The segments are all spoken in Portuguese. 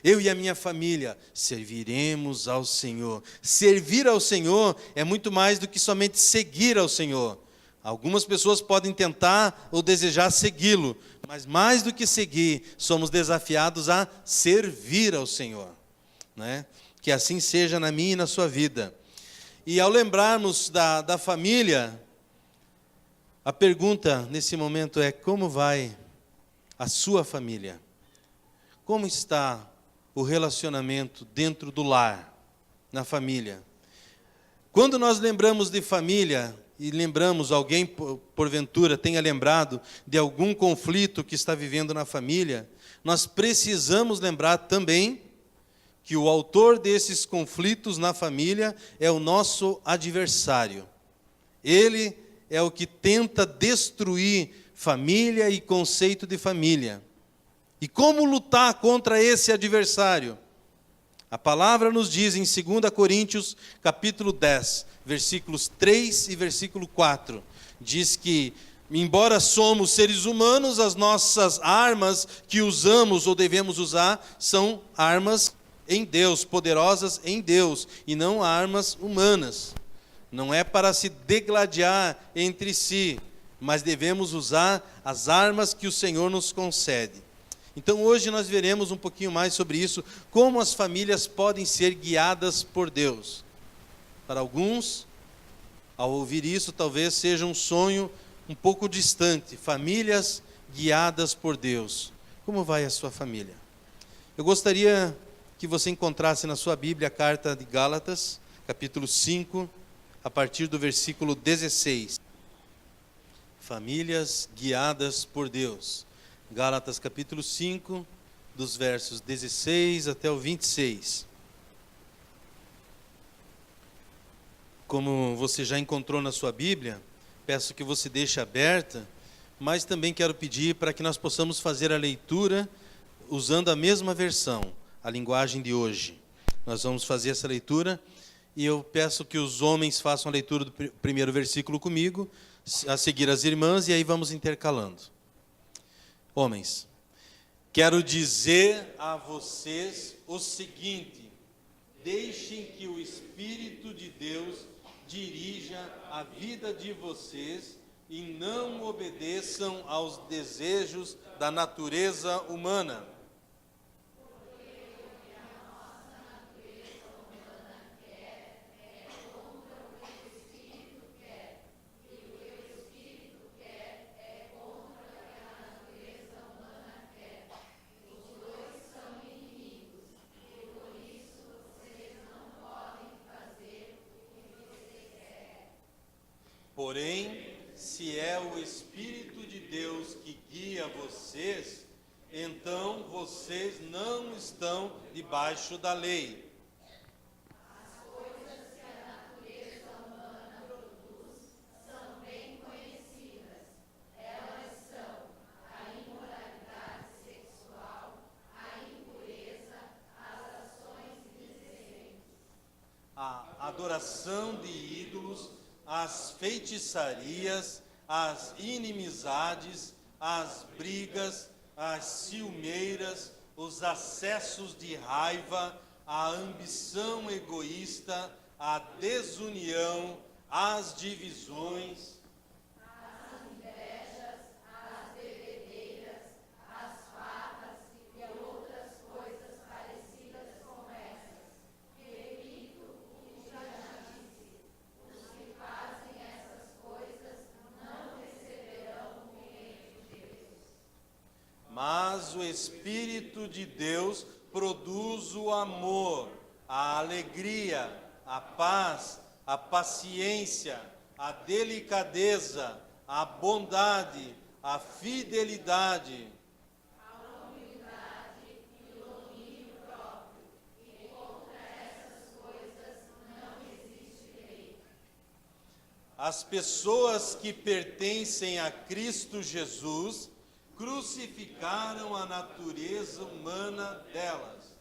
eu e a minha família serviremos ao Senhor. Servir ao Senhor é muito mais do que somente seguir ao Senhor. Algumas pessoas podem tentar ou desejar segui-lo, mas mais do que seguir, somos desafiados a servir ao Senhor, né? Que assim seja na minha e na sua vida. E ao lembrarmos da família, a pergunta nesse momento é: como vai a sua família? Como está o relacionamento dentro do lar, na família? Quando nós lembramos de família, e lembramos, alguém porventura tenha lembrado de algum conflito que está vivendo na família, nós precisamos lembrar também que o autor desses conflitos na família é o nosso adversário. Ele é o que tenta destruir família e conceito de família. E como lutar contra esse adversário? A palavra nos diz em 2 Coríntios, capítulo 10, versículos 3 e versículo 4, diz que, embora somos seres humanos, as nossas armas que usamos ou devemos usar são armas em Deus, poderosas em Deus, e não armas humanas. Não é para se degladiar entre si, mas devemos usar as armas que o Senhor nos concede. Então hoje nós veremos um pouquinho mais sobre isso, como as famílias podem ser guiadas por Deus. Para alguns, ao ouvir isso, talvez seja um sonho um pouco distante, famílias guiadas por Deus. Como vai a sua família? Eu gostaria que você encontrasse na sua Bíblia a carta de Gálatas, capítulo 5, a partir do versículo 16. Famílias guiadas por Deus. Gálatas capítulo 5, dos versos 16 até o 26. Como você já encontrou na sua Bíblia, peço que você deixe aberta, mas também quero pedir para que nós possamos fazer a leitura usando a mesma versão, a linguagem de hoje. Nós vamos fazer essa leitura e eu peço que os homens façam a leitura do primeiro versículo comigo, a seguir as irmãs, e aí vamos intercalando. Homens, quero dizer a vocês o seguinte: deixem que o Espírito de Deus dirija a vida de vocês e não obedeçam aos desejos da natureza humana. Porém, se é o Espírito de Deus que guia vocês, então vocês não estão debaixo da lei. As coisas que a natureza humana produz são bem conhecidas. Elas são a imoralidade sexual, a impureza, as ações indecentes, A adoração de ídolos, as feitiçarias, as inimizades, as brigas, as ciumeiras, os acessos de raiva, a ambição egoísta, a desunião, as divisões, as invejas, as bebedeiras, as farras e outras coisas parecidas com essas. Repito o que já disse: os que fazem essas coisas não receberão o reino de Deus. mas o Espírito de Deus produz o amor, a alegria, a paz, a paciência, a delicadeza, a bondade, a fidelidade. A humildade e o domínio próprio, e contra essas coisas não existe lei. As pessoas que pertencem a Cristo Jesus crucificaram a natureza humana delas,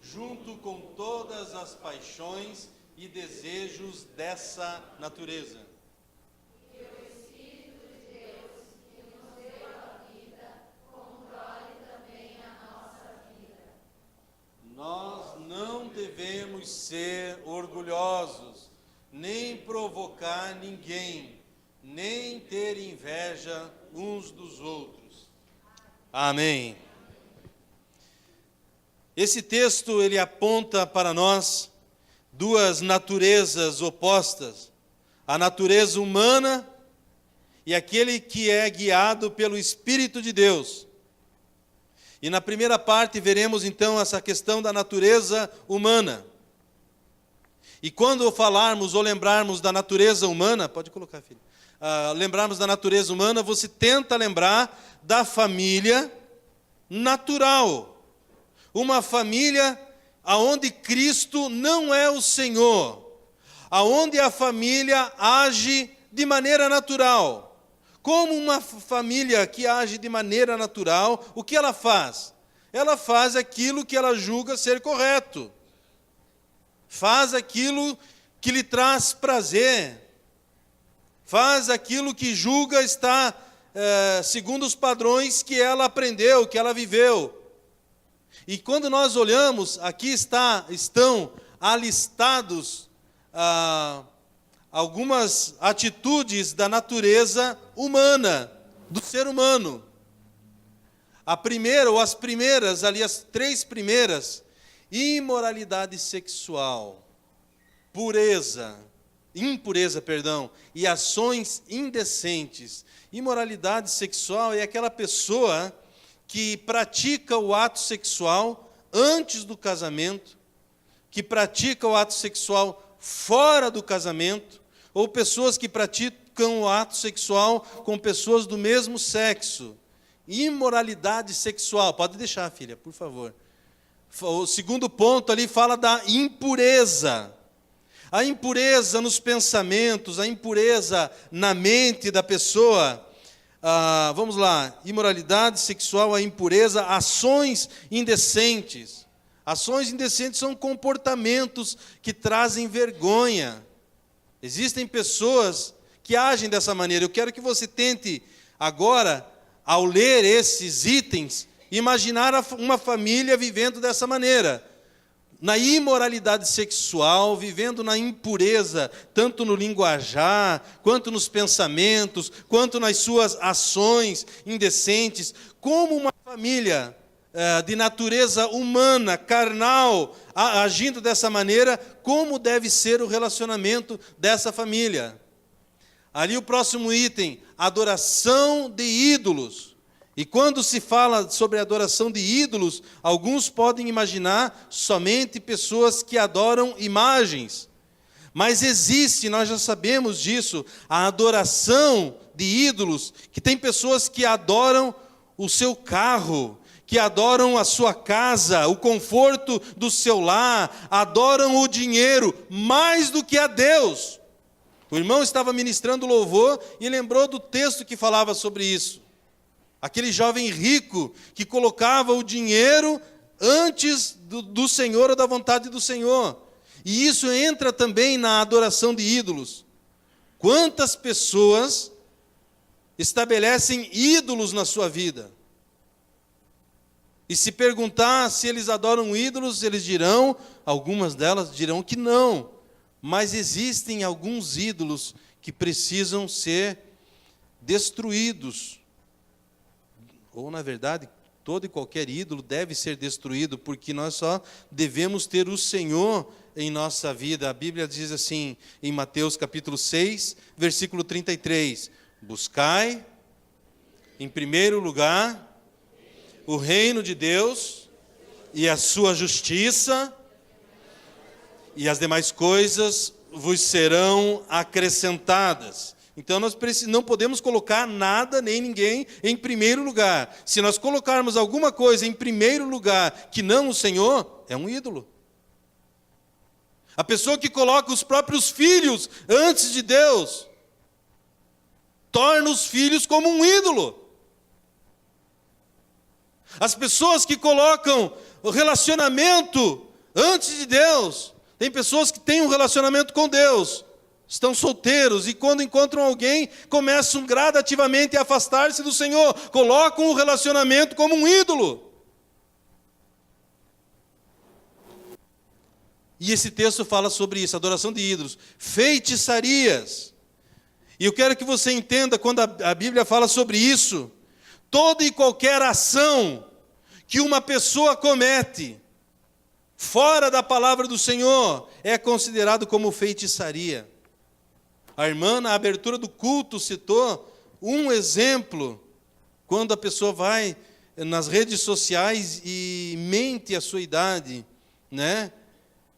junto com todas as paixões e desejos dessa natureza. Que o Espírito de Deus, que nos deu a vida, controle também a nossa vida. inveja uns dos outros. Amém. Esse texto, ele aponta para nós duas naturezas opostas. A natureza humana e aquele que é guiado pelo Espírito de Deus. E na primeira parte veremos então essa questão da natureza humana. E quando falarmos ou lembrarmos da natureza humana, pode colocar, filho. Lembrarmos da natureza humana, você tenta lembrar da família natural. Uma família aonde Cristo não é o Senhor. Aonde a família age de maneira natural. Como uma família que age de maneira natural, o que ela faz? Ela faz aquilo que ela julga ser correto. Faz aquilo que lhe traz prazer. Faz aquilo que julga estar segundo os padrões que ela aprendeu, que ela viveu. E quando nós olhamos, aqui estão alistados algumas atitudes da natureza humana, do ser humano. A primeira, ou as primeiras, ali as três primeiras, imoralidade sexual, impureza, e ações indecentes. Imoralidade sexual é aquela pessoa que pratica o ato sexual antes do casamento, que pratica o ato sexual fora do casamento, ou pessoas que praticam o ato sexual com pessoas do mesmo sexo. Imoralidade sexual. Pode deixar, filha, por favor. O segundo ponto ali fala da impureza. A impureza nos pensamentos, a impureza na mente da pessoa. Vamos lá. Imoralidade sexual, a impureza, ações indecentes. Ações indecentes são comportamentos que trazem vergonha. Existem pessoas que agem dessa maneira. Eu quero que você tente agora, ao ler esses itens, imaginar uma família vivendo dessa maneira. Na imoralidade sexual, vivendo na impureza, tanto no linguajar, quanto nos pensamentos, quanto nas suas ações indecentes. Como uma família de natureza humana, carnal, agindo dessa maneira, como deve ser o relacionamento dessa família. Ali o próximo item, adoração de ídolos. E quando se fala sobre adoração de ídolos, alguns podem imaginar somente pessoas que adoram imagens. Mas existe, nós já sabemos disso, a adoração de ídolos, que tem pessoas que adoram o seu carro, que adoram a sua casa, o conforto do seu lar, adoram o dinheiro mais do que a Deus. O irmão estava ministrando louvor e lembrou do texto que falava sobre isso. Aquele jovem rico que colocava o dinheiro antes do Senhor ou da vontade do Senhor. E isso entra também na adoração de ídolos. Quantas pessoas estabelecem ídolos na sua vida? E se perguntar se eles adoram ídolos, eles dirão, algumas delas dirão que não. Mas existem alguns ídolos que precisam ser destruídos. Ou, na verdade, todo e qualquer ídolo deve ser destruído, porque nós só devemos ter o Senhor em nossa vida. A Bíblia diz assim, em Mateus capítulo 6, versículo 33, buscai, em primeiro lugar, o reino de Deus e a sua justiça, e as demais coisas vos serão acrescentadas. Então nós não podemos colocar nada nem ninguém em primeiro lugar. Se nós colocarmos alguma coisa em primeiro lugar que não o Senhor, é um ídolo. A pessoa que coloca os próprios filhos antes de Deus, torna os filhos como um ídolo. As pessoas que colocam o relacionamento antes de Deus, tem pessoas que têm um relacionamento com Deus, estão solteiros e quando encontram alguém, começam gradativamente a afastar-se do Senhor, colocam o relacionamento como um ídolo. E esse texto fala sobre isso, adoração de ídolos, feitiçarias. E eu quero que você entenda, quando a Bíblia fala sobre isso, toda e qualquer ação que uma pessoa comete fora da palavra do Senhor é considerado como feitiçaria. A irmã, na abertura do culto, citou um exemplo, quando a pessoa vai nas redes sociais e mente a sua idade, né?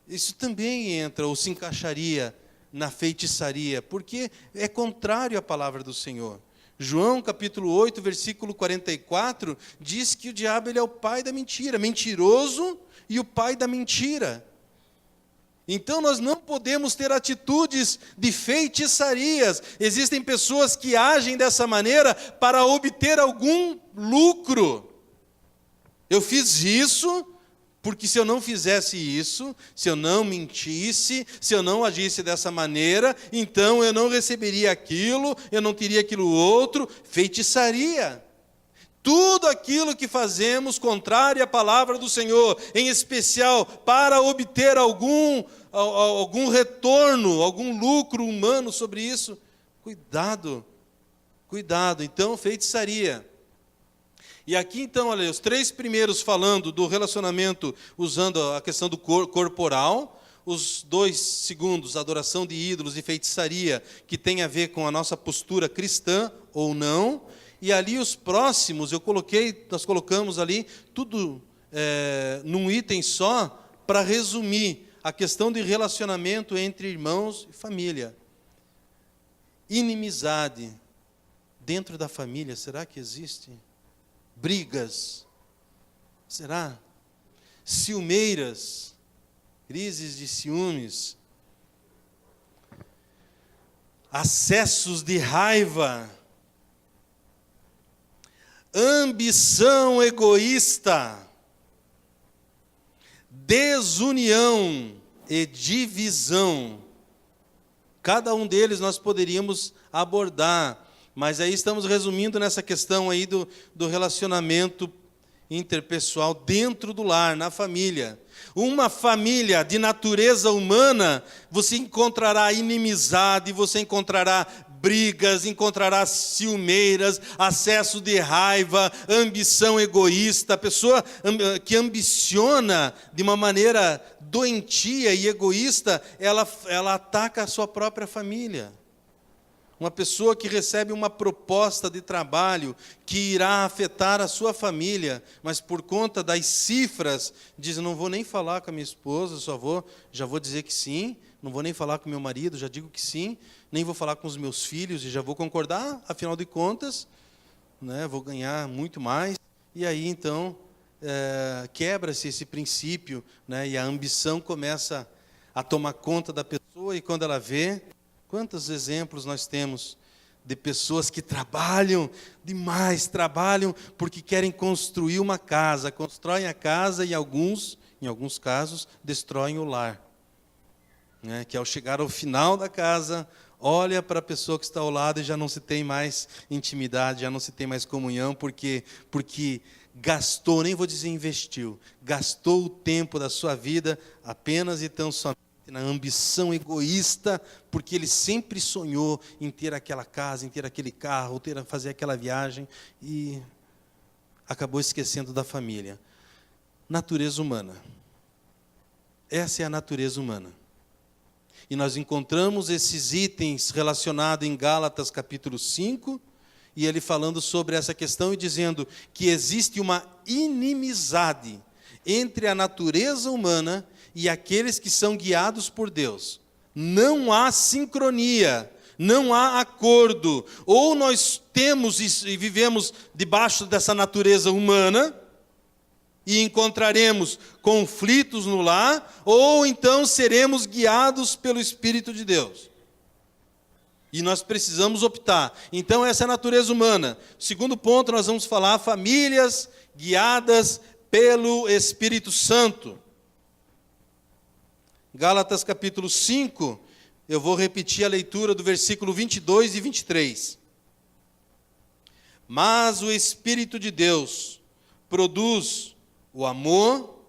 Isso também entra ou se encaixaria na feitiçaria, porque é contrário à palavra do Senhor. João capítulo 8, versículo 44, diz que o diabo ele é o pai da mentira, mentiroso e o pai da mentira. Então nós não podemos ter atitudes de feitiçarias. Existem pessoas que agem dessa maneira para obter algum lucro. Eu fiz isso porque se eu não fizesse isso, se eu não mentisse, se eu não agisse dessa maneira, então eu não receberia aquilo, eu não teria aquilo outro. Feitiçaria. Tudo aquilo que fazemos contrário à palavra do Senhor, em especial para obter algum retorno, algum lucro humano sobre isso, cuidado, cuidado. Então, feitiçaria. E aqui então, olha, os 3 primeiros falando do relacionamento, usando a questão do corporal, os 2 segundos, adoração de ídolos e feitiçaria, que tem a ver com a nossa postura cristã ou não. E ali os próximos, nós colocamos ali tudo num item só, para resumir a questão de relacionamento entre irmãos e família. Inimizade dentro da família, será que existe? Brigas, será? Ciumeiras, crises de ciúmes, acessos de raiva, ambição egoísta, desunião e divisão. Cada um deles nós poderíamos abordar, mas aí estamos resumindo nessa questão aí do relacionamento interpessoal dentro do lar, na família. Uma família de natureza humana, você encontrará inimizade, você encontrará brigas, encontrará ciumeiras, acesso de raiva, ambição egoísta. A pessoa que ambiciona de uma maneira doentia e egoísta, ela ataca a sua própria família. Uma pessoa que recebe uma proposta de trabalho que irá afetar a sua família, mas por conta das cifras, diz, não vou nem falar com a minha esposa, já vou dizer que sim, não vou nem falar com meu marido, já digo que sim, nem vou falar com os meus filhos e já vou concordar, afinal de contas, né, vou ganhar muito mais. E aí, então, quebra-se esse princípio, né, e a ambição começa a tomar conta da pessoa, e quando ela vê, quantos exemplos nós temos de pessoas que trabalham demais, trabalham porque querem construir uma casa, constroem a casa e em alguns casos, destroem o lar. Né? Que ao chegar ao final da casa, olha para a pessoa que está ao lado e já não se tem mais intimidade, já não se tem mais comunhão, porque gastou, nem vou dizer investiu, gastou o tempo da sua vida apenas e tão somente na ambição egoísta, porque ele sempre sonhou em ter aquela casa, em ter aquele carro, fazer aquela viagem, e acabou esquecendo da família. Natureza humana. Essa é a natureza humana. E nós encontramos esses itens relacionados em Gálatas capítulo 5, e ele falando sobre essa questão e dizendo que existe uma inimizade entre a natureza humana e aqueles que são guiados por Deus. Não há sincronia, não há acordo. Ou nós temos e vivemos debaixo dessa natureza humana e encontraremos conflitos no lar, ou então seremos guiados pelo Espírito de Deus. E nós precisamos optar. Então essa é a natureza humana. Segundo ponto, nós vamos falar famílias guiadas pelo Espírito Santo. Gálatas capítulo 5, eu vou repetir a leitura do versículo 22 e 23. Mas o Espírito de Deus produz o amor,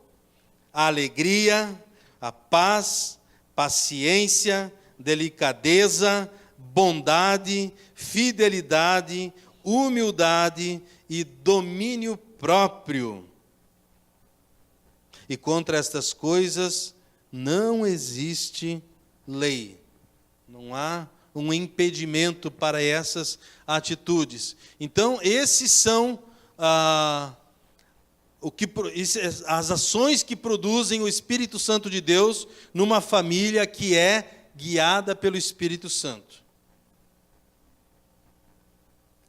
a alegria, a paz, paciência, delicadeza, bondade, fidelidade, humildade e domínio próprio. E contra estas coisas não existe lei. Não há um impedimento para essas atitudes. Então, esses são as ações que produzem o Espírito Santo de Deus numa família que é guiada pelo Espírito Santo.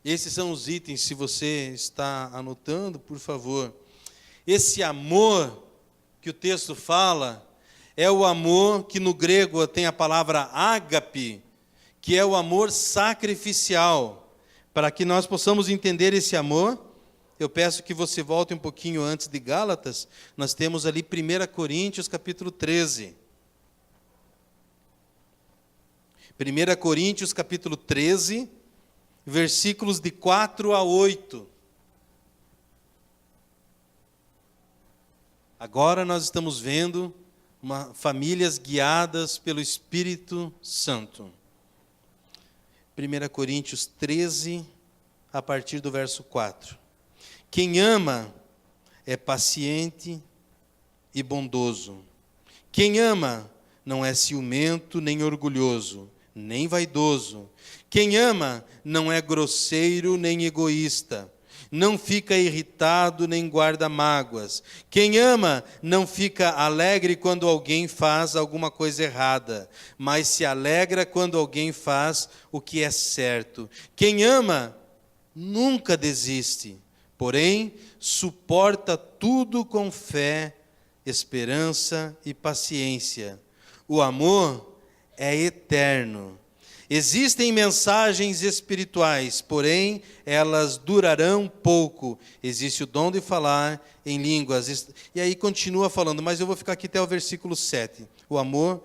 Esses são os itens, se você está anotando, por favor. Esse amor que o texto fala é o amor que no grego tem a palavra ágape, que é o amor sacrificial. Para que nós possamos entender esse amor, eu peço que você volte um pouquinho antes de Gálatas. Nós temos ali 1 Coríntios, capítulo 13. 1 Coríntios, capítulo 13, versículos de 4 a 8. Agora nós estamos vendo famílias guiadas pelo Espírito Santo. 1 Coríntios 13, a partir do verso 4. Quem ama é paciente e bondoso. Quem ama não é ciumento nem orgulhoso, nem vaidoso. Quem ama não é grosseiro nem egoísta. Não fica irritado nem guarda mágoas. Quem ama não fica alegre quando alguém faz alguma coisa errada, mas se alegra quando alguém faz o que é certo. Quem ama nunca desiste, porém suporta tudo com fé, esperança e paciência. O amor é eterno. Existem mensagens espirituais, porém elas durarão pouco. Existe o dom de falar em línguas. E aí continua falando, mas eu vou ficar aqui até o versículo 7. O amor,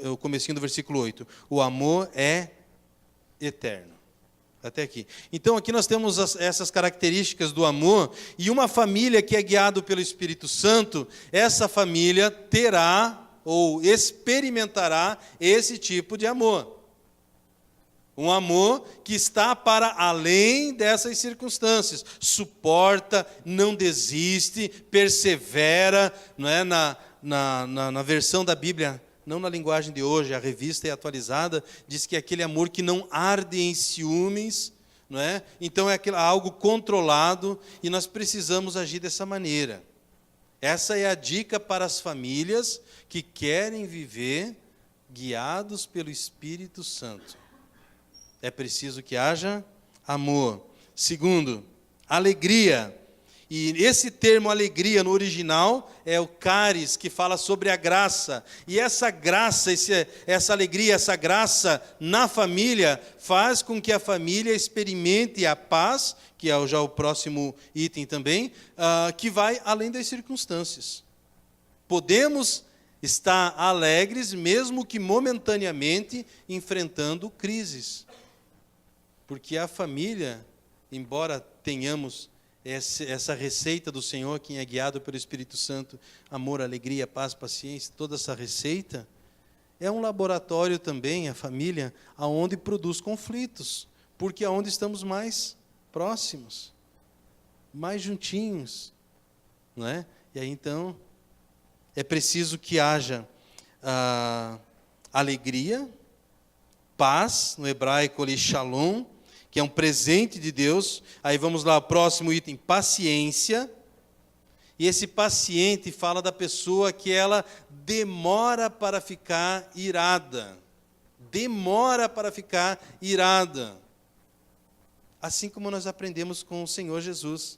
o comecinho do versículo 8. O amor é eterno. Até aqui. Então aqui nós temos essas características do amor, e uma família que é guiada pelo Espírito Santo, essa família terá ou experimentará esse tipo de amor. Um amor que está para além dessas circunstâncias. Suporta, não desiste, persevera. Não é? Na versão da Bíblia, não na linguagem de hoje, a revista é atualizada, diz que é aquele amor que não arde em ciúmes. Não é? Então é algo controlado, e nós precisamos agir dessa maneira. Essa é a dica para as famílias que querem viver guiados pelo Espírito Santo. É preciso que haja amor. Segundo, alegria. E esse termo alegria no original é o caris, que fala sobre a graça. E essa graça, essa alegria, essa graça na família faz com que a família experimente a paz, que é já o próximo item também, que vai além das circunstâncias. Podemos estar alegres, mesmo que momentaneamente enfrentando crises. Porque a família, embora tenhamos essa receita do Senhor, quem é guiado pelo Espírito Santo, amor, alegria, paz, paciência, toda essa receita, é um laboratório também, a família, aonde produz conflitos, porque é onde estamos mais próximos, mais juntinhos, não é? E aí então é preciso que haja alegria, paz, no hebraico ali shalom, que é um presente de Deus. Aí vamos lá, o próximo item, paciência. E esse paciente fala da pessoa que ela demora para ficar irada. Demora para ficar irada. Assim como nós aprendemos com o Senhor Jesus,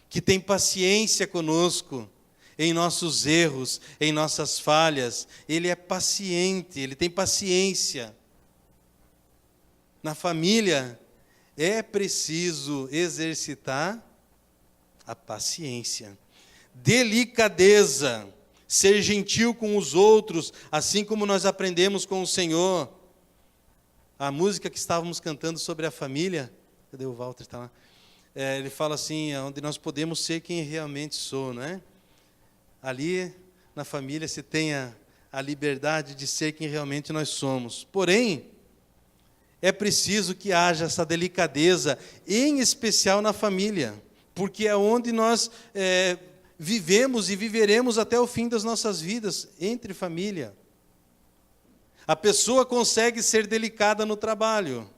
que tem paciência conosco, em nossos erros, em nossas falhas. Ele é paciente, ele tem paciência. Na família, é preciso exercitar a paciência, delicadeza, ser gentil com os outros, assim como nós aprendemos com o Senhor. A música que estávamos cantando sobre a família, cadê o Walter? Está lá. Ele fala assim, onde nós podemos ser quem realmente sou, não é? Ali na família se tem a a liberdade de ser quem realmente nós somos. Porém, é preciso que haja essa delicadeza, em especial na família, porque é onde nós vivemos e viveremos até o fim das nossas vidas, entre família. A pessoa consegue ser delicada no trabalho,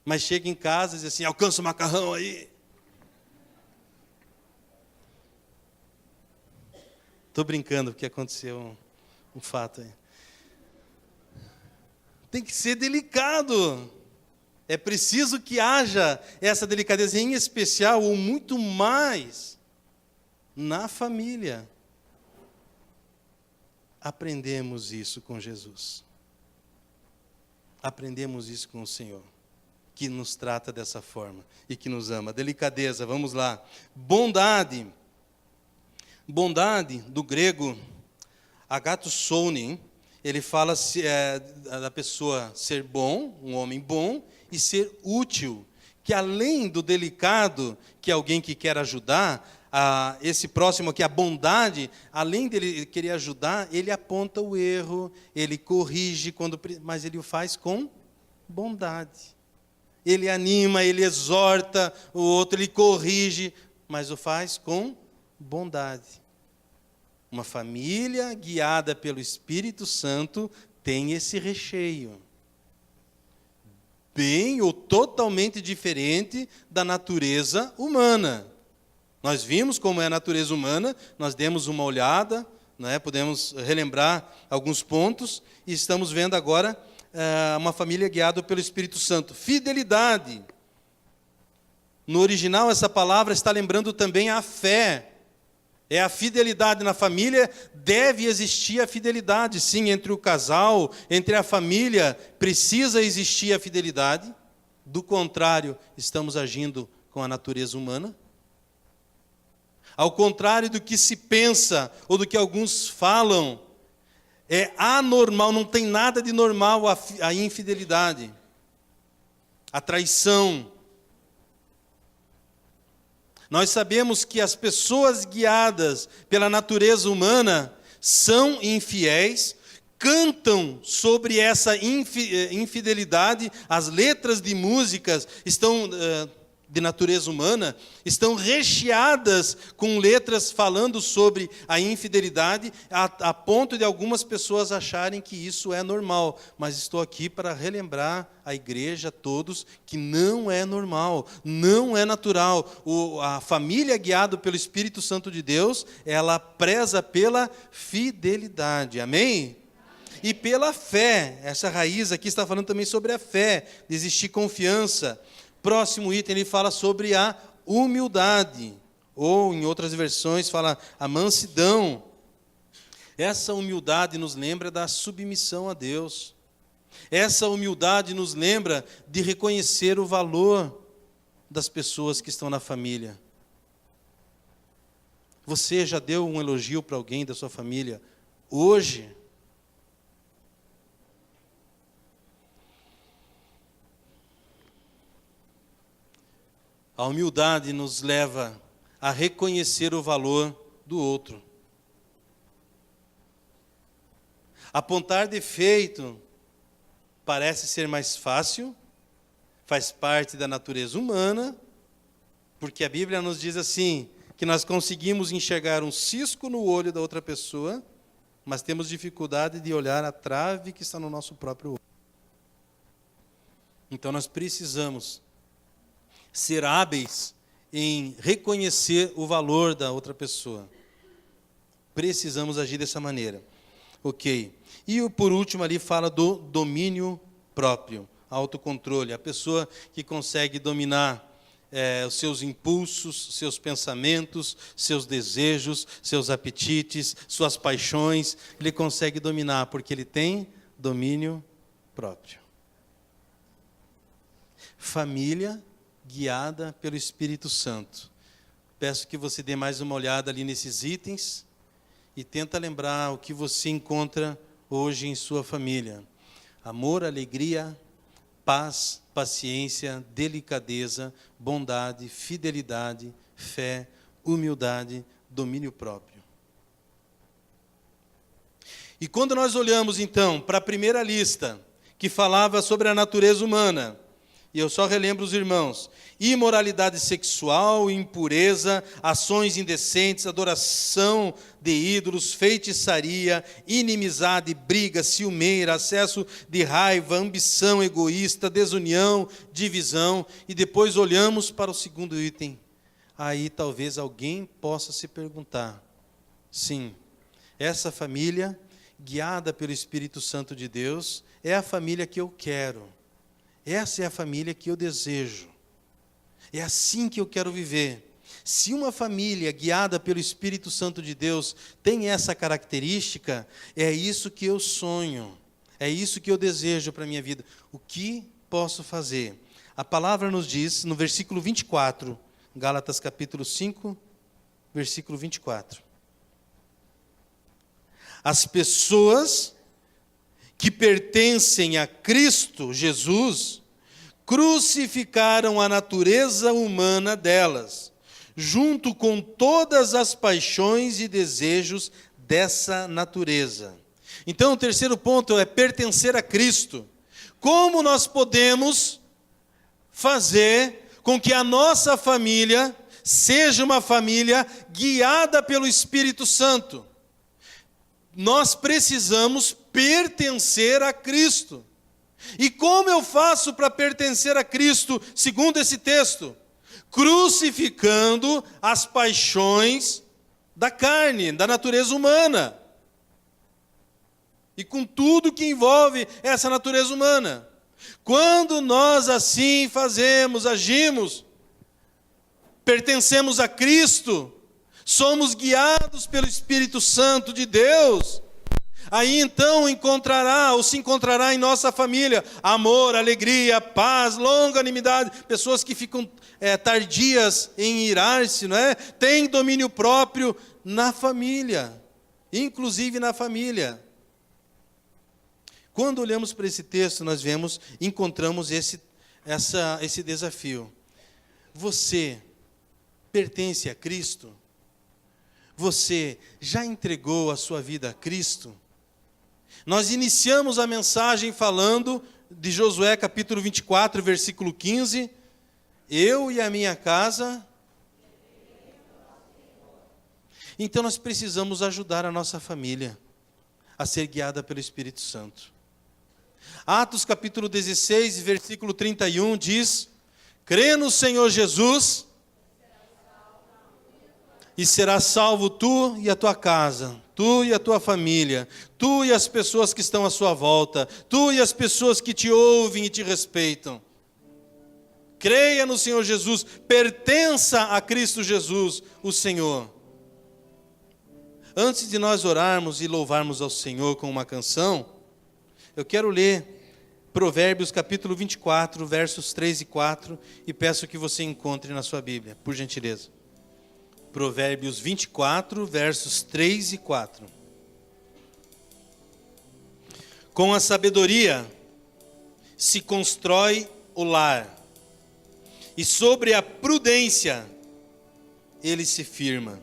mas chega em casa e diz assim, alcança o macarrão aí. Estou brincando, porque aconteceu um fato aí. Tem que ser delicado. É preciso que haja essa delicadeza, em especial, ou muito mais, na família. Aprendemos isso com Jesus. Aprendemos isso com o Senhor, que nos trata dessa forma e que nos ama. Delicadeza, vamos lá. Bondade. Bondade, do grego, agathosone, ele fala da pessoa ser bom, um homem bom, e ser útil, que além do delicado, que é alguém que quer ajudar, esse próximo aqui, a bondade, além dele querer ajudar, ele aponta o erro, ele corrige, mas ele o faz com bondade. Ele anima, ele exorta o outro, ele corrige, mas o faz com bondade. Uma família guiada pelo Espírito Santo tem esse recheio. Bem ou totalmente diferente da natureza humana. Nós vimos como é a natureza humana, nós demos uma olhada, né, podemos relembrar alguns pontos, e estamos vendo agora uma família guiada pelo Espírito Santo. Fidelidade. No original, essa palavra está lembrando também a fé. É a fidelidade na família, deve existir a fidelidade, sim, entre o casal, entre a família, precisa existir a fidelidade. Do contrário, estamos agindo com a natureza humana. Ao contrário do que se pensa, ou do que alguns falam, é anormal, não tem nada de normal a infidelidade, a traição. Nós sabemos que as pessoas guiadas pela natureza humana são infiéis, cantam sobre essa infidelidade, as letras de músicas estão de natureza humana, estão recheadas com letras falando sobre a infidelidade, a ponto de algumas pessoas acharem que isso é normal. Mas estou aqui para relembrar a igreja, a todos, que não é normal, não é natural. A família guiada pelo Espírito Santo de Deus, ela preza pela fidelidade. Amém? E pela fé. Essa raiz aqui está falando também sobre a fé, de existir confiança. Próximo item, ele fala sobre a humildade, ou em outras versões fala a mansidão. Essa humildade nos lembra da submissão a Deus. Essa humildade nos lembra de reconhecer o valor das pessoas que estão na família. Você já deu um elogio para alguém da sua família hoje? A humildade nos leva a reconhecer o valor do outro. Apontar defeito parece ser mais fácil, faz parte da natureza humana, porque a Bíblia nos diz assim, que nós conseguimos enxergar um cisco no olho da outra pessoa, mas temos dificuldade de olhar a trave que está no nosso próprio olho. Então nós precisamos ser hábeis em reconhecer o valor da outra pessoa. Precisamos agir dessa maneira. Ok. E por último ali fala do domínio próprio, autocontrole. A pessoa que consegue dominar os seus impulsos, seus pensamentos, seus desejos, seus apetites, suas paixões, ele consegue dominar, porque ele tem domínio próprio. Família guiada pelo Espírito Santo. Peço que você dê mais uma olhada ali nesses itens e tenta lembrar o que você encontra hoje em sua família. Amor, alegria, paz, paciência, delicadeza, bondade, fidelidade, fé, humildade, domínio próprio. E quando nós olhamos, então, para a primeira lista, que falava sobre a natureza humana, e eu só relembro os irmãos: imoralidade sexual, impureza, ações indecentes, adoração de ídolos, feitiçaria, inimizade, briga, ciumeira, acesso de raiva, ambição egoísta, desunião, divisão. E depois olhamos para o segundo item. Aí talvez alguém possa se perguntar: sim, essa família, guiada pelo Espírito Santo de Deus, é a família que eu quero. Essa é a família que eu desejo. É assim que eu quero viver. Se uma família guiada pelo Espírito Santo de Deus tem essa característica, é isso que eu sonho. É isso que eu desejo para a minha vida. O que posso fazer? A palavra nos diz, no versículo 24, Gálatas capítulo 5, versículo 24. As pessoas que pertencem a Cristo Jesus crucificaram a natureza humana delas, junto com todas as paixões e desejos dessa natureza. Então, o terceiro ponto é pertencer a Cristo. Como nós podemos fazer com que a nossa família seja uma família guiada pelo Espírito Santo? Nós precisamos pertencer a Cristo. E como eu faço para pertencer a Cristo, segundo esse texto? Crucificando as paixões da carne, da natureza humana. E com tudo que envolve essa natureza humana. Quando nós assim fazemos, agimos, pertencemos a Cristo, somos guiados pelo Espírito Santo de Deus, aí então se encontrará em nossa família amor, alegria, paz, longanimidade, pessoas que ficam tardias em irar-se, não é? Tem domínio próprio na família, inclusive na família. Quando olhamos para esse texto, nós encontramos esse desafio. Você pertence a Cristo? Você já entregou a sua vida a Cristo? Nós iniciamos a mensagem falando de Josué capítulo 24, versículo 15. Eu e a minha casa. Então nós precisamos ajudar a nossa família a ser guiada pelo Espírito Santo. Atos capítulo 16, versículo 31 diz: crê no Senhor Jesus e serás salvo tu e a tua casa, tu e a tua família, tu e as pessoas que estão à sua volta, tu e as pessoas que te ouvem e te respeitam. Creia no Senhor Jesus, pertença a Cristo Jesus, o Senhor. Antes de nós orarmos e louvarmos ao Senhor com uma canção, eu quero ler Provérbios capítulo 24, versos 3 e 4, e peço que você encontre na sua Bíblia, por gentileza. Provérbios 24, versos 3 e 4. Com a sabedoria se constrói o lar, e sobre a prudência ele se firma.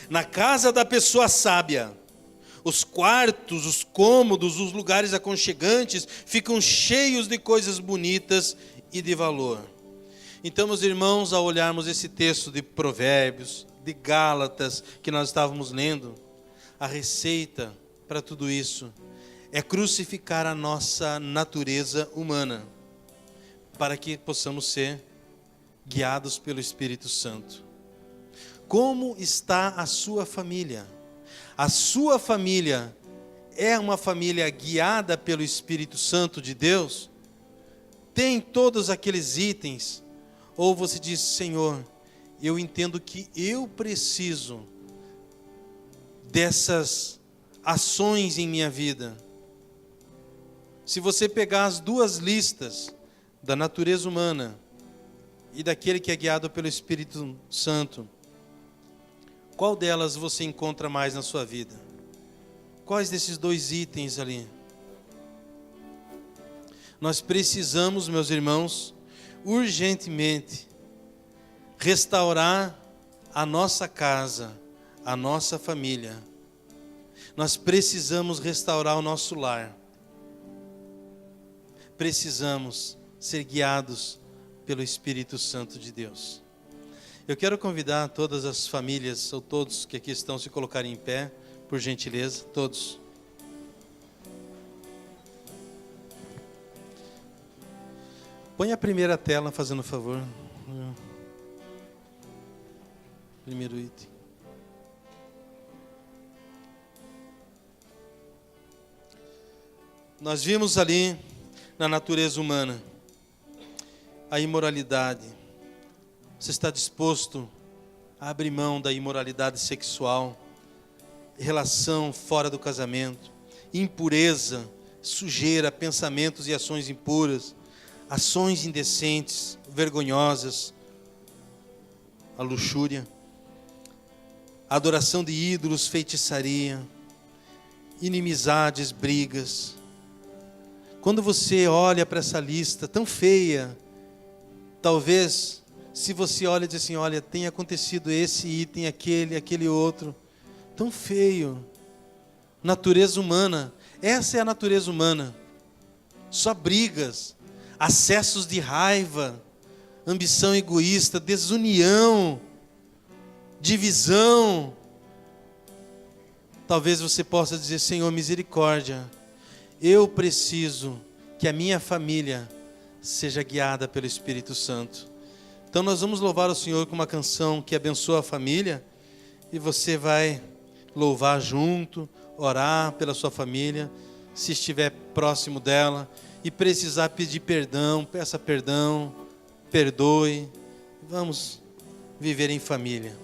Na casa da pessoa sábia, os quartos, os cômodos, os lugares aconchegantes ficam cheios de coisas bonitas e de valor. Então, meus irmãos, ao olharmos esse texto de Provérbios, de Gálatas, que nós estávamos lendo, a receita para tudo isso é crucificar a nossa natureza humana, para que possamos ser guiados pelo Espírito Santo. Como está a sua família? A sua família é uma família guiada pelo Espírito Santo de Deus? Tem todos aqueles itens? Ou você diz: Senhor, eu entendo que eu preciso dessas ações em minha vida. Se você pegar as duas listas, da natureza humana e daquele que é guiado pelo Espírito Santo, qual delas você encontra mais na sua vida? Quais desses dois itens ali? Nós precisamos, meus irmãos, urgentemente restaurar a nossa casa, a nossa família. Nós precisamos restaurar o nosso lar. Precisamos ser guiados pelo Espírito Santo de Deus. Eu quero convidar todas as famílias, ou todos que aqui estão, se colocarem em pé, por gentileza, todos. Põe a primeira tela, fazendo favor. Primeiro item. Nós vimos ali, na natureza humana, a imoralidade. Você está disposto a abrir mão da imoralidade sexual, relação fora do casamento, impureza, sujeira, pensamentos e ações impuras, ações indecentes, vergonhosas, a luxúria, a adoração de ídolos, feitiçaria, inimizades, brigas. Quando você olha para essa lista tão feia, talvez, se você olha e diz assim, olha, tem acontecido esse item, aquele outro, tão feio. Natureza humana, essa é a natureza humana. Só brigas, acessos de raiva, ambição egoísta, desunião, divisão. Talvez você possa dizer, Senhor, misericórdia, eu preciso que a minha família seja guiada pelo Espírito Santo. Então nós vamos louvar o Senhor com uma canção que abençoa a família, e você vai louvar junto, orar pela sua família, se estiver próximo dela, e precisar pedir perdão, peça perdão, perdoe. Vamos viver em família.